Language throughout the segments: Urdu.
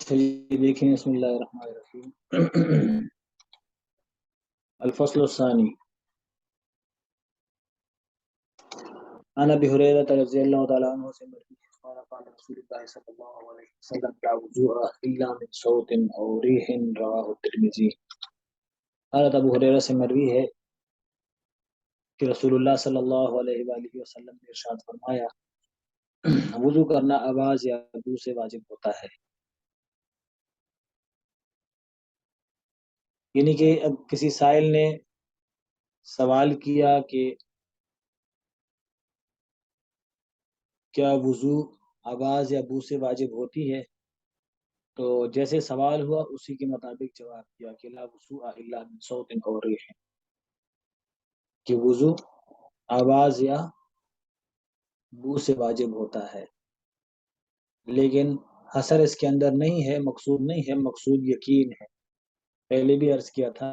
چلیے دیکھیں بسم اللہ الرحمن الرحیم الفصل الثانی عن ابی ہریرہ رضی اللہ تعالی عنہ سے مروی ہے قال قال رسول اللہ صلی اللہ علیہ وسلم لا وضوء الا من صوت او ریح رواه الترمذی۔ حضرت ابو ہریرہ سے مروی ہے کہ رسول اللہ صلی اللہ علیہ وآلہ وسلم نے ارشاد فرمایا وضو کرنا آواز یا بو سے واجب ہوتا ہے، یعنی کہ اب کسی سائل نے سوال کیا کہ کیا وضو آواز یا بو سے واجب ہوتی ہے، تو جیسے سوال ہوا اسی کے مطابق جواب دیا کہ لا وضوء الا من صوت او ریح، کہ وضو آواز یا بو سے واجب ہوتا ہے، لیکن حصر اس کے اندر نہیں ہے، مقصود نہیں ہے، مقصود یقین ہے۔ پہلے بھی عرض کیا تھا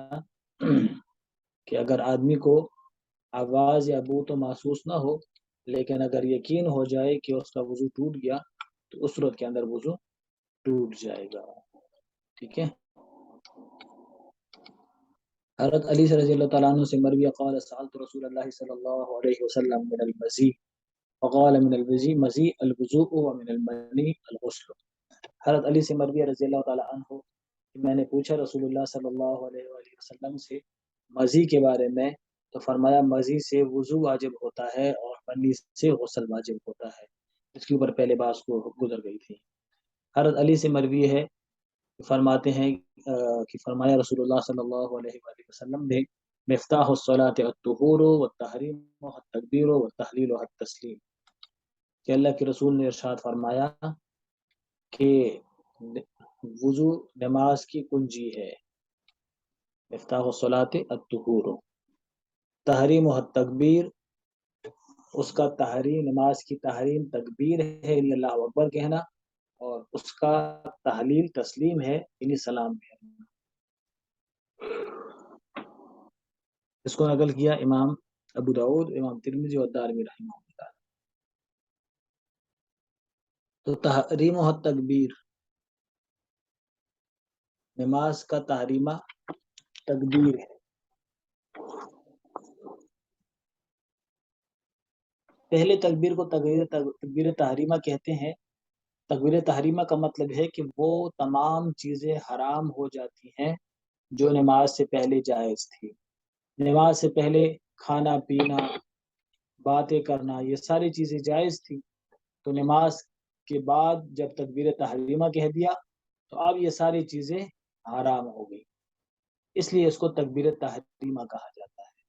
کہ اگر آدمی کو آواز یا بو تو محسوس نہ ہو، لیکن اگر یقین ہو جائے کہ اس کا وضو ٹوٹ گیا تو اس صورت کے اندر وضو ٹوٹ جائے گا، ٹھیک ہے۔ حضرت علی سے رضی اللہ تعالیٰ عنہ سے مروی قال سألت رسول اللہ صلی اللہ علیہ وسلم من المزی وقال من المزی مزی الوضوء ومن المنی الغسل۔ حضرت علی سے مروی رضی اللہ تعالیٰ عنہ کہ میں نے پوچھا رسول اللہ صلی اللہ علیہ وآلہ وسلم سے مزی کے بارے میں، تو فرمایا مزی سے وضو واجب ہوتا ہے اور منی سے غسل واجب ہوتا ہے۔ اس کے اوپر پہلے بات کو گزر گئی تھی۔ حضرت علی سے مروی ہے فرماتے ہیں کہ فرمایا رسول اللہ صلی اللہ علیہ وآلہ وسلم نے مفتاح الصلاۃ الطہور والتحریم والتکبیر والتحلیل والتسلیم، کہ اللہ کے رسول نے ارشاد فرمایا کہ وضو نماز کی کنجی ہے، مفتاح الصلاۃ الطہور، تحریم والتکبیر اس کا تحریم، نماز کی تحریم تکبیر ہے یعنی اللہ اکبر کہنا، اور اس کا تحلیل تسلیم ہے یعنی سلام کہنا۔ اس کو نقل کیا امام ابو داؤد، امام ترمذی اور دارمی رحمہ اللہ۔ تو تحریم و تکبیر، نماز کا تحریمہ تکبیر ہے۔ پہلے تکبیر کو تکبیر تحریمہ کہتے ہیں۔ تکبیر تحریمہ کا مطلب ہے کہ وہ تمام چیزیں حرام ہو جاتی ہیں جو نماز سے پہلے جائز تھی۔ نماز سے پہلے کھانا پینا، باتیں کرنا، یہ ساری چیزیں جائز تھی، تو نماز کے بعد جب تکبیر تحریمہ کہہ دیا تو اب یہ ساری چیزیں حرام ہو گئی، اس لیے اس کو تکبیر تحریمہ کہا جاتا ہے،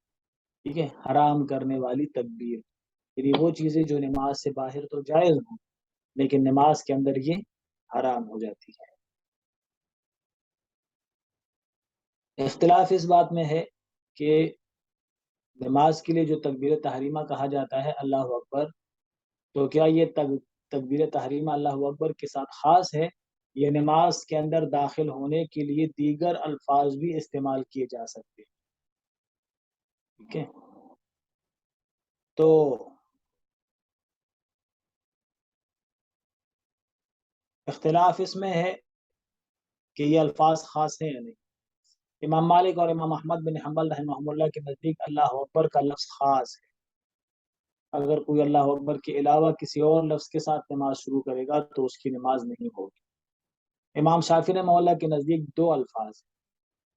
ٹھیک ہے۔ حرام کرنے والی تکبیر، یعنی وہ چیزیں جو نماز سے باہر تو جائز ہوں لیکن نماز کے اندر یہ حرام ہو جاتی ہے۔ اختلاف اس بات میں ہے کہ نماز کے لیے جو تکبیر تحریمہ کہا جاتا ہے اللہ اکبر، تو کیا یہ تکبیر تحریمہ اللہ اکبر کے ساتھ خاص ہے، یہ نماز کے اندر داخل ہونے کے لیے دیگر الفاظ بھی استعمال کیے جا سکتے ہیں، ٹھیک ہے۔ تو اختلاف اس میں ہے کہ یہ الفاظ خاص ہیں یا نہیں۔ امام مالک اور امام احمد بن حنبل رحمہ اللہ کے نزدیک اللہ اکبر کا لفظ خاص ہے، اگر کوئی اللہ اکبر کے علاوہ کسی اور لفظ کے ساتھ نماز شروع کرے گا تو اس کی نماز نہیں ہوگی۔ امام شافعی رحمہ اللہ کے نزدیک دو الفاظ ہیں،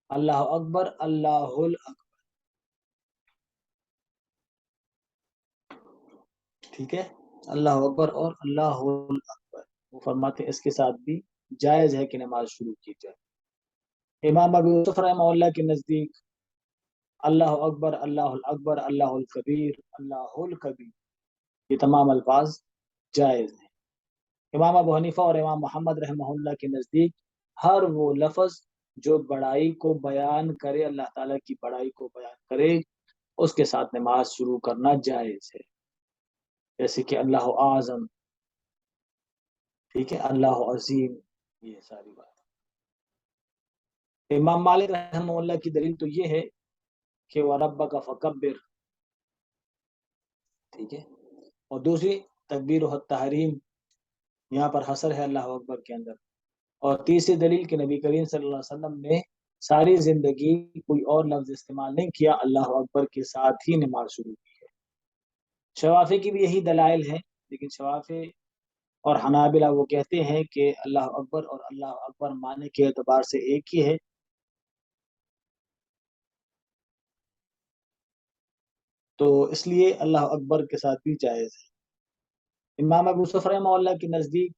اللہ اکبر، اللہ اکبر، ٹھیک ہے، اللہ اکبر اور اللہ اکبر، وہ فرماتے ہیں اس کے ساتھ بھی جائز ہے کہ نماز شروع کی جائے۔ امام ابو یوسف رحمہ اللہ کے نزدیک اللہ اکبر، اللہ اکبر، اللہ الکبیر، اللہ الکبیر، یہ تمام الفاظ جائز ہیں۔ امام ابو حنیفہ اور امام محمد رحمہ اللہ کے نزدیک ہر وہ لفظ جو بڑائی کو بیان کرے، اللہ تعالیٰ کی بڑائی کو بیان کرے، اس کے ساتھ نماز شروع کرنا جائز ہے، جیسے کہ اللہ اعظم، ٹھیک ہے، اللہ عظیم، یہ ساری بات۔ امام مالک رحمہ اللہ کی دلیل تو یہ ہے کہ وَرَبَّكَ فَكَبِّرْ، ٹھیک ہے، اور دوسری تکبیر و تحریم، یہاں پر حصر ہے اللہ اکبر کے اندر، اور تیسری دلیل کہ نبی کریم صلی اللہ علیہ وسلم نے ساری زندگی کوئی اور لفظ استعمال نہیں کیا، اللہ اکبر کے ساتھ ہی نماز شروع کی ہے۔ شوافی کی بھی یہی دلائل ہے، لیکن شوافی اور حنابلہ وہ کہتے ہیں کہ اللہ اکبر اور اللہ اکبر معنی کے اعتبار سے ایک ہی ہے، تو اس لیے اللہ اکبر کے ساتھ بھی جائز ہے۔ امام ابو یوسف رحمہ اللہ کے نزدیک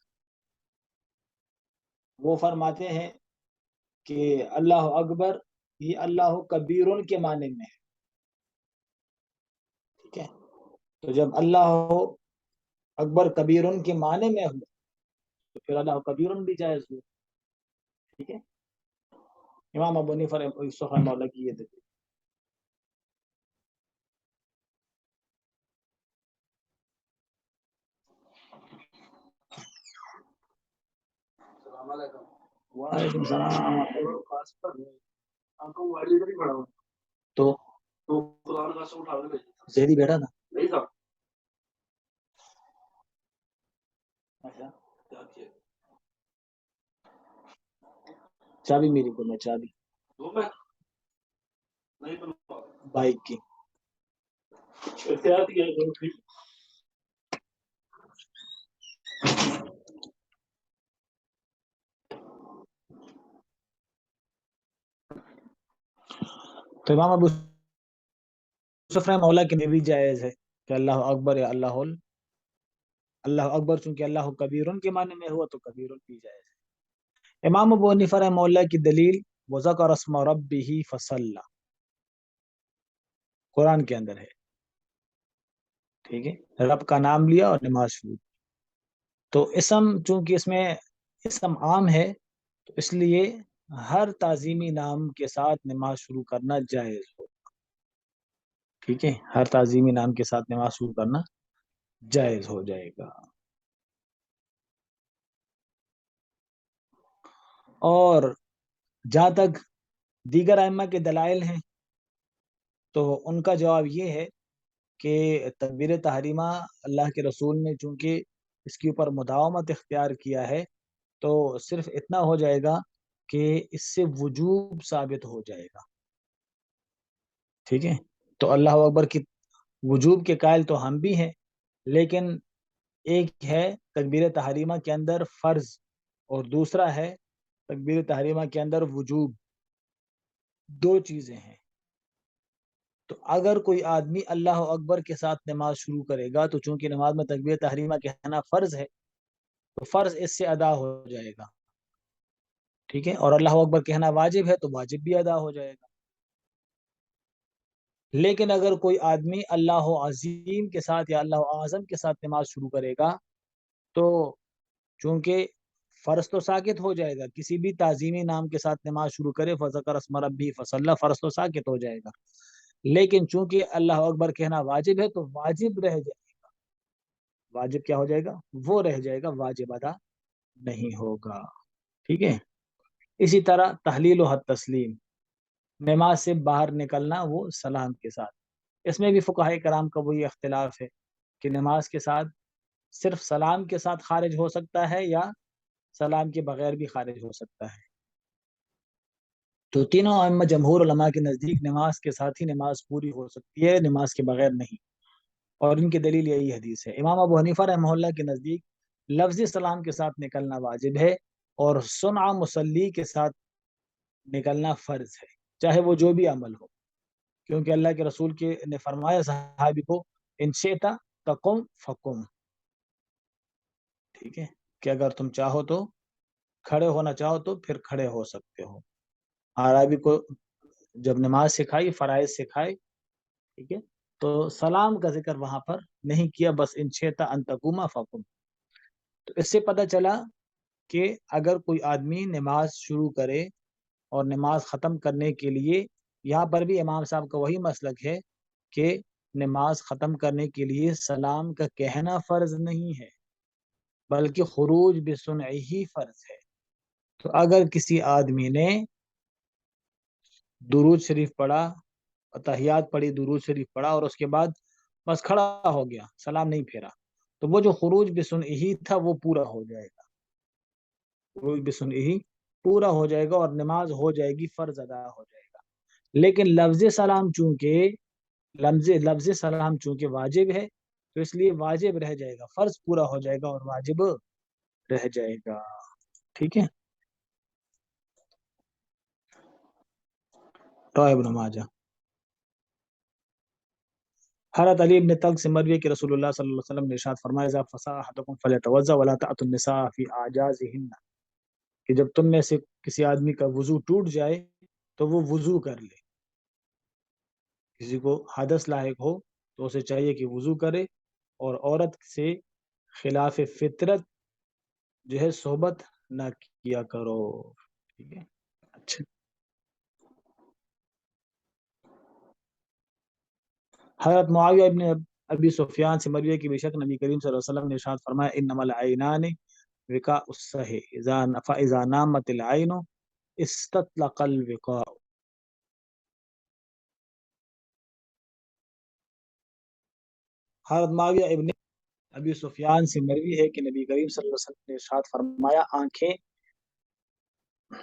وہ فرماتے ہیں کہ اللہ اکبر یہ اللہ کبیرن کے معنی میں ہے، ٹھیک ہے؟ تو جب اللہ اکبر کبیرن کے معنی میں ہو تو پھر اللہ کبیرن بھی جائز ہو، ٹھیک ہے؟ امام ابو حنیفہ یوسف رحمہ اللہ کی یہ دلیل۔ السلام علیکم۔ وعلیکم السلام۔ تو زیدی بیٹھا تھا، نہیں تھا، اچھا چابی میری کو میں چابی بائک کی تو امام ابو یوسف رحمہ اللہ کے لیے بھی جائز ہے کہ اللہ اکبر یا اللہ اکبر، چونکہ اللہ کبیرن کے معنی میں ہوا تو کبیرن بھی جائز ہے۔ امام ابو حنیفہ رحمہ اللہ کی دلیل وذکر اسم ربہ فصلی، قرآن کے اندر ہے، ٹھیک ہے؟ رب کا نام لیا اور نماز شروع، تو اسم چونکہ اس میں اسم عام ہے تو اس لیے ہر تعظیمی نام کے ساتھ نماز شروع کرنا جائز ہو، ٹھیک ہے؟ ہر تعظیمی نام کے ساتھ نماز شروع کرنا جائز ہو جائے گا۔ اور جہاں تک دیگر ائمہ کے دلائل ہیں تو ان کا جواب یہ ہے کہ تکبیر تحریمہ اللہ کے رسول نے چونکہ اس کے اوپر مداومت اختیار کیا ہے تو صرف اتنا ہو جائے گا کہ اس سے وجوب ثابت ہو جائے گا، ٹھیک ہے؟ تو اللہ اکبر کی وجوب کے قائل تو ہم بھی ہیں، لیکن ایک ہے تکبیر تحریمہ کے اندر فرض اور دوسرا ہے تکبیر تحریمہ کے اندر وجوب، دو چیزیں ہیں۔ تو اگر کوئی آدمی اللہ اکبر کے ساتھ نماز شروع کرے گا تو چونکہ نماز میں تکبیر تحریمہ کہنا فرض ہے تو فرض اس سے ادا ہو جائے گا، ٹھیک ہے؟ اور اللہ اکبر کہنا واجب ہے تو واجب بھی ادا ہو جائے گا۔ لیکن اگر کوئی آدمی اللہ عظیم کے ساتھ یا اللہ اعظم کے ساتھ نماز شروع کرے گا تو چونکہ فرض تو ساقط ہو جائے گا، کسی بھی تعظیمی نام کے ساتھ نماز شروع کرے فذکر اسم ربہ فصلی، فرض تو ساقط ہو جائے گا، لیکن چونکہ اللہ اکبر کہنا واجب ہے تو واجب رہ جائے گا، واجب کیا ہو جائے گا؟ وہ رہ جائے گا، واجب ادا نہیں ہوگا، ٹھیک ہے؟ اسی طرح تحلیل و حد تسلیم، نماز سے باہر نکلنا وہ سلام کے ساتھ، اس میں بھی فقہائے کرام کا وہی اختلاف ہے کہ نماز کے ساتھ صرف سلام کے ساتھ خارج ہو سکتا ہے یا سلام کے بغیر بھی خارج ہو سکتا ہے۔ تو تینوں ائمہ جمہور علماء کے نزدیک نماز کے ساتھ ہی نماز پوری ہو سکتی ہے، نماز کے بغیر نہیں، اور ان کی دلیل یہی حدیث ہے۔ امام ابو حنیفہ رحمہ اللہ کے نزدیک لفظی سلام کے ساتھ نکلنا واجب ہے اور سنع مصلی کے ساتھ نکلنا فرض ہے، چاہے وہ جو بھی عمل ہو، کیونکہ اللہ کے رسول کے نے فرمایا صحابی کو ان شئت تقم فقم، ٹھیک ہے؟ کہ اگر تم چاہو تو کھڑے ہونا چاہو تو پھر کھڑے ہو سکتے ہو۔ عربی کو جب نماز سکھائی، فرائض سکھائے، ٹھیک ہے، تو سلام کا ذکر وہاں پر نہیں کیا، بس ان شئت ان تقوم فقم۔ تو اس سے پتہ چلا کہ اگر کوئی آدمی نماز شروع کرے اور نماز ختم کرنے کے لیے، یہاں پر بھی امام صاحب کا وہی مسلک ہے کہ نماز ختم کرنے کے لیے سلام کا کہنا فرض نہیں ہے بلکہ خروج بسنعہ ہی فرض ہے۔ تو اگر کسی آدمی نے درود شریف پڑھا، تحیات پڑھی، درود شریف پڑھا اور اس کے بعد بس کھڑا ہو گیا، سلام نہیں پھیرا، تو وہ جو خروج بسنعہ ہی تھا وہ پورا ہو جائے گا، بسن ہی پورا ہو جائے گا اور نماز ہو جائے گی، فرض ادا ہو جائے گا۔ لیکن لفظ سلام چونکہ واجب ہے تو اس لیے واجب رہ جائے گا، فرض پورا ہو جائے گا اور واجب رہ جائے گا۔ ٹھیک ہے، رواه ابن ماجہ۔ حضرت علی ابن طلق سے مروی ہے کہ رسول اللہ صلی اللہ علیہ وسلم نے ارشاد فرمایا اذا فصح احدکم فلیتوضا ولا تأتوا النساء فی اعجازهن، کہ جب تم میں سے کسی آدمی کا وضو ٹوٹ جائے تو وہ وضو کر لے۔ کسی کو حدث لاحق ہو تو اسے چاہیے کہ وضو کرے، اور عورت سے خلاف فطرت جو ہے صحبت نہ کیا کرو۔ ٹھیک ہے، اچھا۔ حضرت معاویہ ابن ابی سفیان سے مروی ہے کہ بے شک نبی کریم صلی اللہ علیہ وسلم نے ارشاد فرمایا انما العینان وقاء الصح اذا نامت العین استطلق الوقاء۔ حضرت معاویہ ابن ابی سفیان سے مروی ہے کہ نبی کریم صلی اللہ علیہ وسلم نے ارشاد فرمایا آنکھیں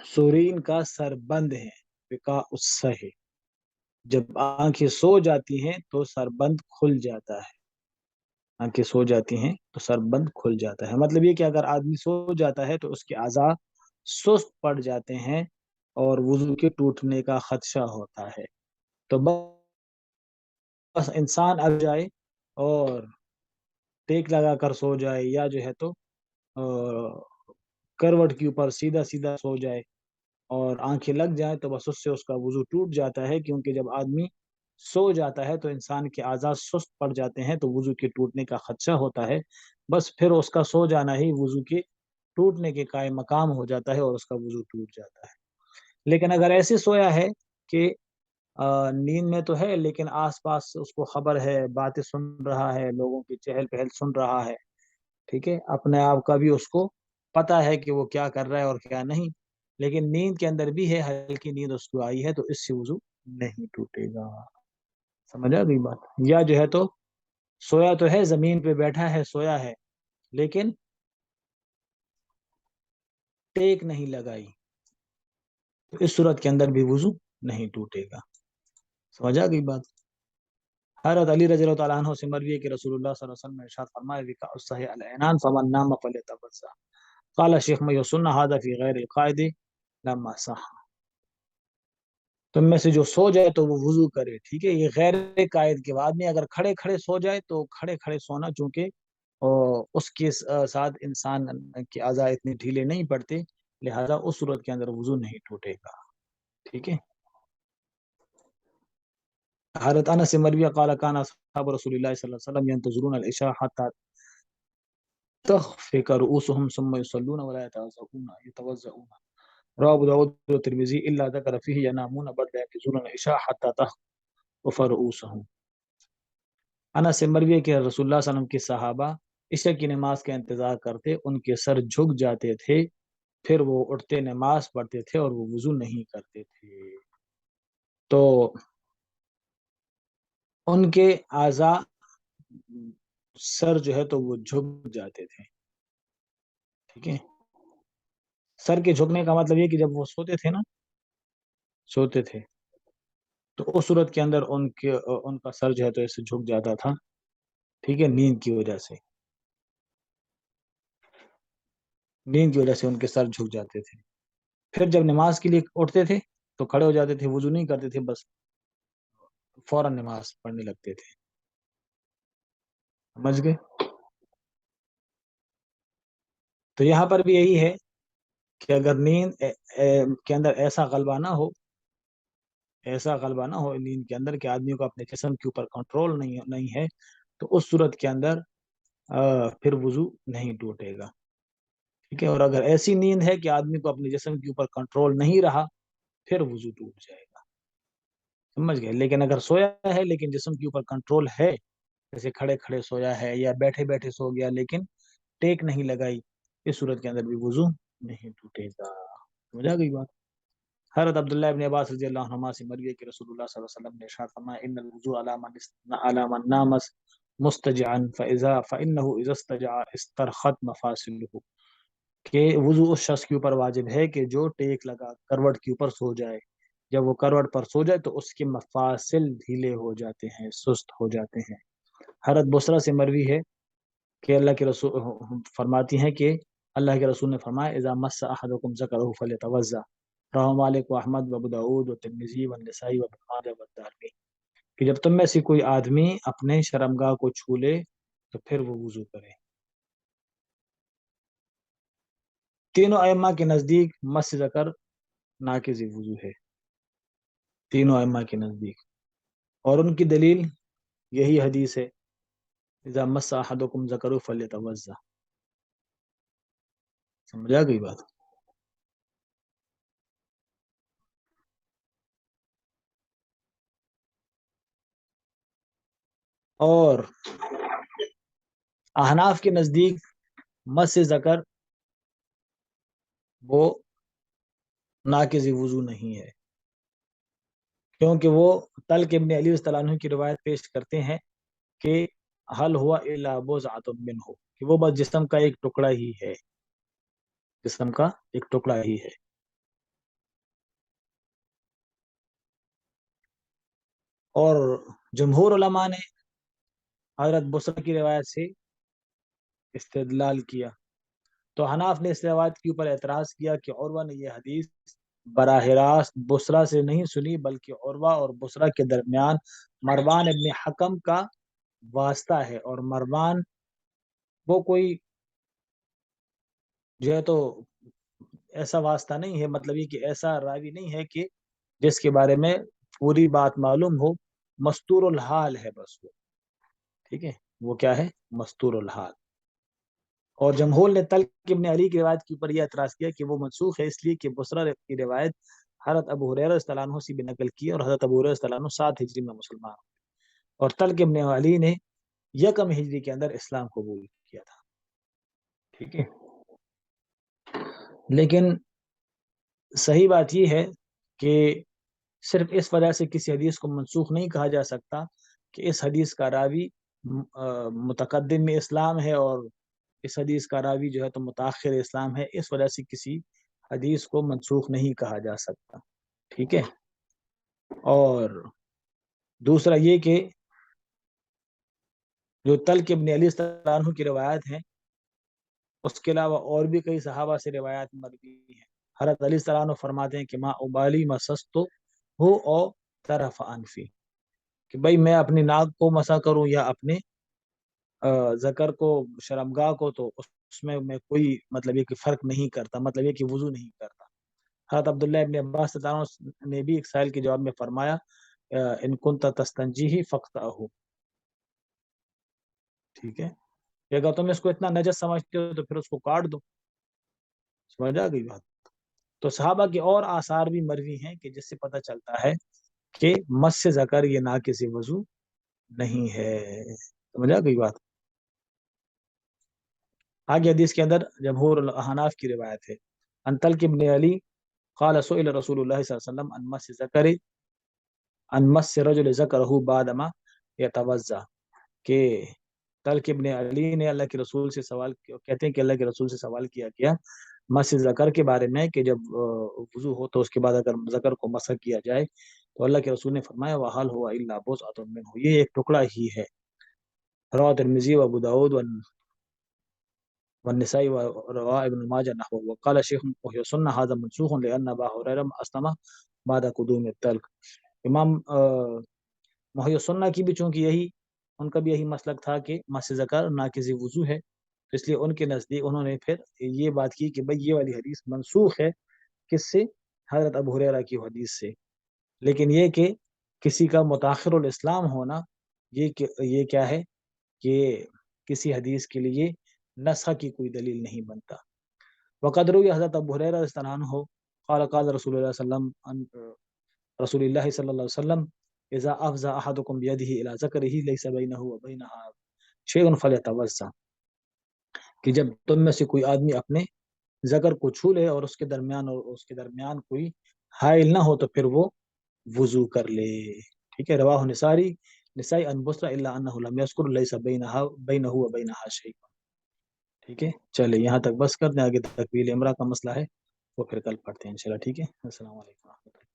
سورین کا سر بند ہے، وقاء الصح، جب آنکھیں سو جاتی ہیں تو سر بند کھل جاتا ہے۔ آنکھیں سو جاتی ہیں تو سر بند کھل جاتا ہے، مطلب یہ کہ اگر آدمی سو جاتا ہے تو اس کے اعضاء سست پڑ جاتے ہیں اور وضو کے ٹوٹنے کا خدشہ ہوتا ہے۔ تو بس انسان اب جائے اور ٹیک لگا کر سو جائے، یا جو ہے تو کروٹ کے اوپر سیدھا سیدھا سو جائے اور آنکھیں لگ جائیں تو بس اس سے اس کا وضو ٹوٹ جاتا ہے، کیونکہ جب آدمی سو جاتا ہے تو انسان کے اعضاء سست پڑ جاتے ہیں تو وضو کے ٹوٹنے کا خدشہ ہوتا ہے، بس پھر اس کا سو جانا ہی وضو کے ٹوٹنے کے قائم مقام ہو جاتا ہے اور اس کا وضو ٹوٹ جاتا ہے۔ لیکن اگر ایسے سویا ہے کہ نیند میں تو ہے لیکن آس پاس اس کو خبر ہے، باتیں سن رہا ہے، لوگوں کی چہل پہل سن رہا ہے، ٹھیک ہے، اپنے آپ کا بھی اس کو پتا ہے کہ وہ کیا کر رہا ہے اور کیا نہیں، لیکن نیند کے اندر بھی ہے، ہلکی نیند اس کو آئی ہے، تو اس سے وضو نہیں ٹوٹے گا۔ سمجھا گئی بات؟ یا جو ہے تو سویا تو ہے، زمین پہ بیٹھا ہے، سویا ہے، لیکن ٹیک نہیں لگائی، تو اس صورت کے اندر بھی وضو نہیں ٹوٹے گا۔ سمجھا گئی بات؟ حضرت علی رضی اللہ تعالیٰ عنہ سے مروی ہے کہ رسول اللہ صلی اللہ علیہ وسلم نے ارشاد فرمایا وقاء الصح العینان فمن نام فلیتوضا۔ قال شیخ میں یسن هذا فی غیر القائد لما صح، تم میں سے جو سو جائے تو وہ وضو کرے، ٹھیک ہے، یہ غیر قائد کے بعد میں اگر کھڑے کھڑے سو جائے تو کھڑے کھڑے سونا، چونکہ اس کے ساتھ انسان کے اعضاء اتنے ڈھیلے نہیں پڑتے، لہذا اس صورت کے اندر وضو نہیں ٹوٹے گا۔ ٹھیک ہے، حضرت انس سے مروی قال کان اصحاب رسول اللہ صلی اللہ علیہ وسلم ينتظرون العشاء حتى تخفق رؤوسهم ثم يصلون ولا يتوضؤون رواه ابو داود والترمذي الا ذكر فيه ينامون بل ينتظرون العشاء حتى تخفق رؤوسهم۔ انس سے مروی ہے کہ رسول اللہ صلی اللہ علیہ وسلم کے صحابہ عشاء کی نماز کا انتظار کرتے، ان کے سر جھک جاتے تھے، پھر وہ اٹھتے نماز پڑھتے تھے اور وہ وضو نہیں کرتے تھے، تو ان کے اعضاء سر جو ہے تو وہ جھک جاتے تھے۔ ٹھیک ہے، سر کے جھکنے کا مطلب یہ کہ جب وہ سوتے تھے نا، سوتے تھے تو اس صورت کے اندر ان کا سر جو ہے تو ایسے جھک جاتا تھا، ٹھیک ہے، نیند کی وجہ سے ان کے سر جھک جاتے تھے، پھر جب نماز کے لیے اٹھتے تھے تو کھڑے ہو جاتے تھے، وضو نہیں کرتے تھے، بس فوراً نماز پڑھنے لگتے تھے۔ سمجھ گئے؟ تو یہاں پر بھی یہی ہے کہ اگر نیند کے اندر ایسا غلبہ نہ ہو نیند کے اندر کہ آدمی کو اپنے جسم کے اوپر کنٹرول نہیں ہے، تو اس صورت کے اندر پھر وضو نہیں ٹوٹے گا۔ ٹھیک ہے، اور اگر ایسی نیند ہے کہ آدمی کو اپنے جسم کے اوپر کنٹرول نہیں رہا، پھر وضو ٹوٹ جائے گا۔ سمجھ گئے؟ لیکن اگر سویا ہے لیکن جسم کے اوپر کنٹرول ہے، جیسے کھڑے کھڑے سویا ہے یا بیٹھے بیٹھے سو گیا لیکن ٹیک نہیں لگائی، اس صورت کے اندر بھی وضو نہیں ٹوٹے گا۔ سمجھا گئی بات؟ حضرت عبداللہ ابن عباس رضی اللہ عنہما سے مروی ہے کہ رسول اللہ صلی اللہ علیہ وسلم نے ارشاد فرمایا ان الوضوء على من نام مستجعا فانه اذا استجع استرخت مفاصله، کہ وضو اس شخص کے اوپر واجب ہے کہ جو ٹیک لگا کروٹ کے اوپر سو جائے، جب وہ کروٹ پر سو جائے تو اس کے مفاصل ڈھیلے ہو جاتے ہیں، سست ہو جاتے ہیں۔ حضرت بصرہ سے مروی ہے کہ اللہ کے رسول فرماتی ہیں کہ اللہ کے رسول نے فرمایا اذا مس احدکم ذکرہ فلیتوضا، رواہ مالک و احمد و ابو داؤد و ترمذی و نسائی و ابن ماجہ و الدارمی، کہ جب تم میں سے کوئی آدمی اپنے شرمگاہ کو چھو لے تو پھر وہ وضو کرے۔ تینوں ائمہ کے نزدیک مس ذکر ناقض وضو ہے، تینوں ائمہ کے نزدیک، اور ان کی دلیل یہی حدیث ہے اذا مس احدکم ذکرہ فلیتوضا۔ سمجھا گئی بات؟ اور احناف کے نزدیک مس ذکر وہ ناقض وضو نہیں ہے، کیونکہ وہ طلق ابن علی رضی اللہ عنہ کی روایت پیش کرتے ہیں کہ حل ہوا الا بضعۃ منہ، کہ وہ بس جسم کا ایک ٹکڑا ہی ہے، جسم کا ایک ٹکڑا ہی ہے۔ اور جمہور علماء نے حضرت بصرہ کی روایت سے استدلال کیا، تو حناف نے اس روایت کے اوپر اعتراض کیا کہ عروہ نے یہ حدیث براہ راست بصرہ سے نہیں سنی، بلکہ عروہ اور بصرہ کے درمیان مروان ابن حکم کا واسطہ ہے، اور مروان وہ کوئی جو ہے تو ایسا واسطہ نہیں ہے، مطلب یہ کہ ایسا راوی نہیں ہے کہ جس کے بارے میں پوری بات معلوم ہو، مستور الحال ہے بس وہ، ٹھیک ہے، وہ کیا ہے؟ مستور الحال۔ اور جمہور نے طلق ابن علی کی روایت کے اوپر یہ اعتراض کیا کہ وہ منسوخ ہے، اس لیے کہ بصرہ کی روایت حضرت ابو ہریرہ رضی اللہ عنہ سے بھی نقل کی، اور حضرت ابو ہریرہ رضی اللہ عنہ 7 ہجری میں مسلمان ہوئے، اور طلق ابن علی نے یکم ہجری کے اندر اسلام قبول کیا تھا، ٹھیک ہے۔ لیکن صحیح بات یہ ہے کہ صرف اس وجہ سے کسی حدیث کو منسوخ نہیں کہا جا سکتا کہ اس حدیث کا راوی متقدم میں اسلام ہے اور اس حدیث کا راوی جو ہے تو متاخر اسلام ہے، اس وجہ سے کسی حدیث کو منسوخ نہیں کہا جا سکتا، ٹھیک ہے۔ اور دوسرا یہ کہ جو طلق ابن علی رضی اللہ عنہ کی روایت ہیں، اس کے علاوہ اور بھی کئی صحابہ سے روایات مروی ہیں۔ حضرت علی صلی اللہ عنہ فرماتے ہیں کہ ما ابالی مسستو ہو او طرف انفی، کہ بھائی میں اپنی ناک کو مسا کروں یا اپنے ذکر کو، شرمگاہ کو، تو اس میں کوئی مطلب یہ کہ فرق نہیں کرتا، مطلب یہ کہ وضو نہیں کرتا۔ حضرت عبداللہ ابن عباس رضی اللہ عنہ نے بھی ایک سائل کے جواب میں فرمایا ان کنت تستنجیہ فقطعہ، ٹھیک ہے، کہ اگر تم اس کو اتنا نجس سمجھتے ہو تو پھر اس کو کاٹ دو۔ سمجھ آ گئی بات؟ تو صحابہ کے اور آثار بھی مروی ہیں کہ جس سے پتہ چلتا ہے کہ مس ذکر یہ ناقص وضو نہیں ہے۔ سمجھ آ گئی بات؟ آگے حدیث کے اندر جمہور الاحناف کی روایت ہے، ان طلق ابن علی قال سئل رسول اللہ صلی اللہ علیہ وسلم ان مس ذکر، ان مس رجل ذکرہ بعد ما یتوضا، کہ طلق ابن علی نے اللہ کے رسول سے سوال کیا، کہتے ہیں کہ اللہ کے رسول سے سوال کیا مس ذکر کے بارے میں کہ جب وضو ہو تو اس کے بعد اگر ذکر کو مسح کیا جائے، تو اللہ کے رسول نے فرمایا وحال ہوا الا بضعۃ منہ، یہ ایک ٹکڑا ہی ہے۔ رواه ترمذی و ابو داود والنسائی ورواه ابن ماجہ نحوه، وقال شیخ محی السنہ هذا منسوخ لان ابا هريرة اسلم بعد قدوم الطلق۔ امام محی السنہ کی بھی چونکہ یہی ان کا بھی یہی مسلک تھا کہ مس ذکر ناقض وضو ہے، تو اس لیے ان کے نزدیک انہوں نے پھر یہ بات کی کہ بھئی یہ والی حدیث منسوخ ہے، کس سے؟ حضرت ابو ہریرہ کی حدیث سے۔ لیکن یہ کہ کسی کا متاخر الاسلام ہونا، یہ کیا ہے کہ کسی حدیث کے لیے نسخ کی کوئی دلیل نہیں بنتا۔ وقد روی حضرت ابو ہریرہ رضی اللہ عنہ قال قال رسول اللہ صلی اللہ علیہ وسلم، رسول اللہ صلی اللہ علیہ وسلم اذا افضى احدكم بيده الى ذكره ليس بينه وبينها شيء فليتوضا، کہ جب تم میں سے کوئی آدمی اپنے ذکر کو چھو لے اور اس کے درمیان کوئی حائل نہ ہو تو پھر وہ وضو کر لے، ٹھیک ہے۔ رواہ نسائی ان بصرہ الا انه لم يذكر ليس بينه وبينها شيء، ٹھیک ہے، چلے یہاں تک بس کر دیں، آگے تکمیل امرا کا مسئلہ ہے وہ پھر کل پڑھتے ہیں انشاءاللہ. ٹھیک ہے، السلام علیکم و رحمۃ اللہ.